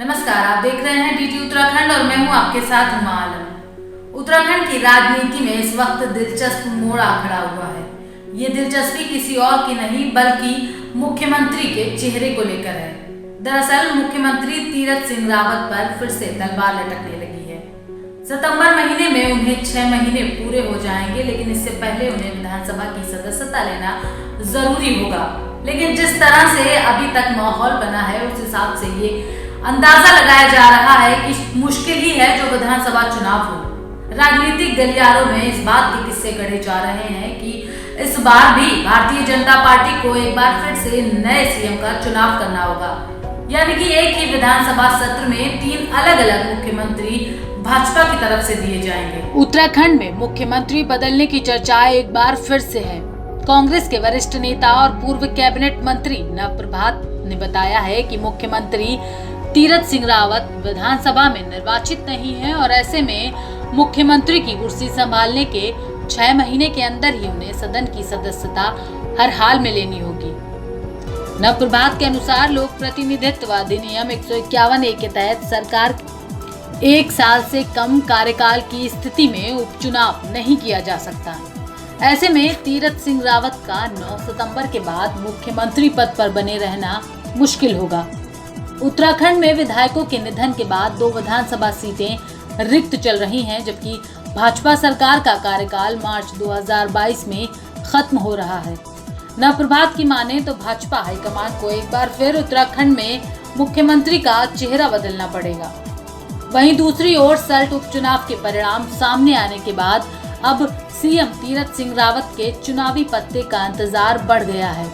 नमस्कार, आप देख रहे हैं डीटी उत्तराखंड और मैं हूं आपके साथ हुमा आलम। उत्तराखंड की राजनीति में इस वक्त दिलचस्प मोड़ आ खड़ा हुआ है। ये दिलचस्पी किसी और की नहीं बल्कि मुख्यमंत्री के चेहरे को लेकर है। दरअसल मुख्यमंत्री तीरथ सिंह रावत पर फिर से तलवार लटकने लगी है। सितंबर महीने में उन्हें 6 महीने पूरे हो जाएंगे, लेकिन इससे पहले उन्हें विधानसभा की सदस्यता लेना जरूरी होगा। लेकिन जिस तरह से अभी तक माहौल बना है उस हिसाब से ये अंदाजा लगाया जा रहा है कि मुश्किल ही है जो विधानसभा चुनाव हो। राजनीतिक गलियारों में इस बात के किस्से गढ़े जा रहे हैं कि इस बार भी भारतीय जनता पार्टी को एक बार फिर से नए सीएम का चुनाव करना होगा, यानी कि एक ही विधानसभा सत्र में 3 अलग अलग मुख्यमंत्री भाजपा की तरफ से दिए जाएंगे। उत्तराखंड में मुख्यमंत्री बदलने की चर्चाएं एक बार फिर से है। कांग्रेस के वरिष्ठ नेता और पूर्व कैबिनेट मंत्री नव प्रभात ने बताया है कि मुख्यमंत्री तीरथ सिंह रावत विधानसभा में निर्वाचित नहीं है और ऐसे में मुख्यमंत्री की कुर्सी संभालने के 6 महीने के अंदर ही उन्हें सदन की सदस्यता हर हाल में लेनी होगी। नव प्रभात के अनुसार लोक प्रतिनिधित्व अधिनियम 151A के तहत सरकार 1 साल से कम कार्यकाल की स्थिति में उपचुनाव नहीं किया जा सकता। ऐसे में तीरथ सिंह रावत का 9 सितंबर के बाद मुख्यमंत्री पद पर बने रहना मुश्किल होगा। उत्तराखंड में विधायकों के निधन के बाद 2 विधानसभा सीटें रिक्त चल रही हैं, जबकि भाजपा सरकार का कार्यकाल मार्च 2022 में खत्म हो रहा है। नव प्रभात की माने तो भाजपा हाईकमान को एक बार फिर उत्तराखंड में मुख्यमंत्री का चेहरा बदलना पड़ेगा। वहीं दूसरी ओर सल्ट उपचुनाव के परिणाम सामने आने के बाद अब सीएम तीरथ सिंह रावत के चुनावी पत्ते का इंतजार बढ़ गया है।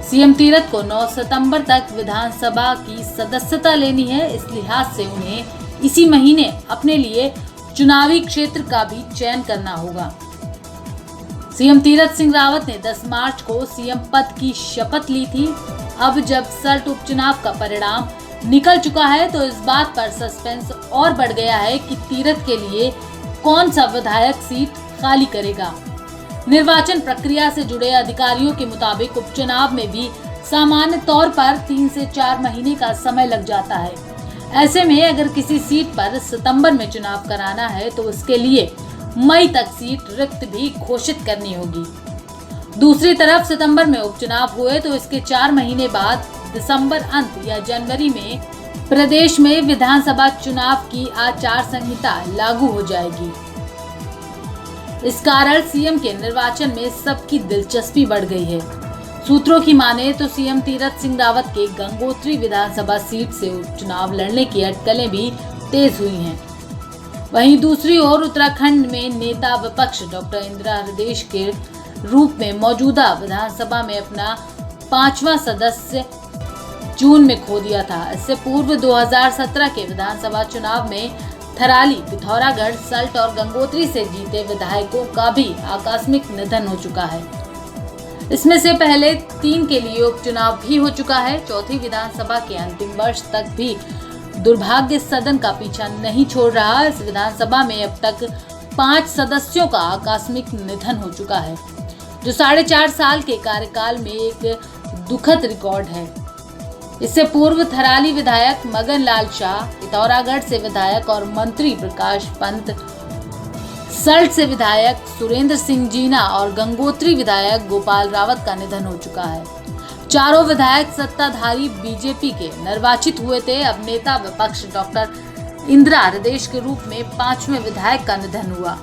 सीएम तीरथ को 9 सितंबर तक विधानसभा की सदस्यता लेनी है। इस लिहाज से उन्हें इसी महीने अपने लिए चुनावी क्षेत्र का भी चयन करना होगा। सीएम तीरथ सिंह रावत ने 10 मार्च को सीएम पद की शपथ ली थी। अब जब सल्ट उपचुनाव का परिणाम निकल चुका है तो इस बात पर सस्पेंस और बढ़ गया है कि तीरथ के लिए कौन सा विधायक सीट खाली करेगा। निर्वाचन प्रक्रिया से जुड़े अधिकारियों के मुताबिक उपचुनाव में भी सामान्य तौर पर 3 से 4 महीने का समय लग जाता है। ऐसे में अगर किसी सीट पर सितंबर में चुनाव कराना है तो उसके लिए मई तक सीट रिक्त भी घोषित करनी होगी। दूसरी तरफ सितंबर में उपचुनाव हुए तो इसके 4 महीने बाद दिसंबर अंत या जनवरी में प्रदेश में विधानसभा चुनाव की आचार संहिता लागू हो जाएगी। इस कारण सीएम के निर्वाचन में सबकी दिलचस्पी बढ़ गई है। सूत्रों की माने तो सीएम तीरथ सिंह रावत के गंगोत्री विधानसभा सीट से उपचुनाव लड़ने की अटकलें भी तेज हुई हैं। वहीं दूसरी ओर उत्तराखंड में नेता विपक्ष डॉक्टर इंदिरा हृदयेश के रूप में मौजूदा विधानसभा में अपना 5वां सदस्य जून में खो दिया था। इससे पूर्व 2017 के विधानसभा चुनाव में थराली, पिथौरागढ़, सल्ट और गंगोत्री से जीते विधायकों का भी आकस्मिक निधन हो चुका है। इसमें से पहले 3 के लिए उपचुनाव भी हो चुका है। चौथी विधानसभा के अंतिम वर्ष तक भी दुर्भाग्य सदन का पीछा नहीं छोड़ रहा। इस विधानसभा में अब तक 5 सदस्यों का आकस्मिक निधन हो चुका है, जो 4.5 साल के कार्यकाल में एक दुखद रिकॉर्ड है। इससे पूर्व थराली विधायक मगन लाल शाह, पिथौरागढ़ से विधायक और मंत्री प्रकाश पंत, सल्ट से विधायक सुरेंद्र सिंह जीना और गंगोत्री विधायक गोपाल रावत का निधन हो चुका है। चारों विधायक सत्ताधारी बीजेपी के निर्वाचित हुए थे। अब नेता विपक्ष डॉक्टर इंदिरा हृदयेश के रूप में 5वें विधायक का निधन हुआ।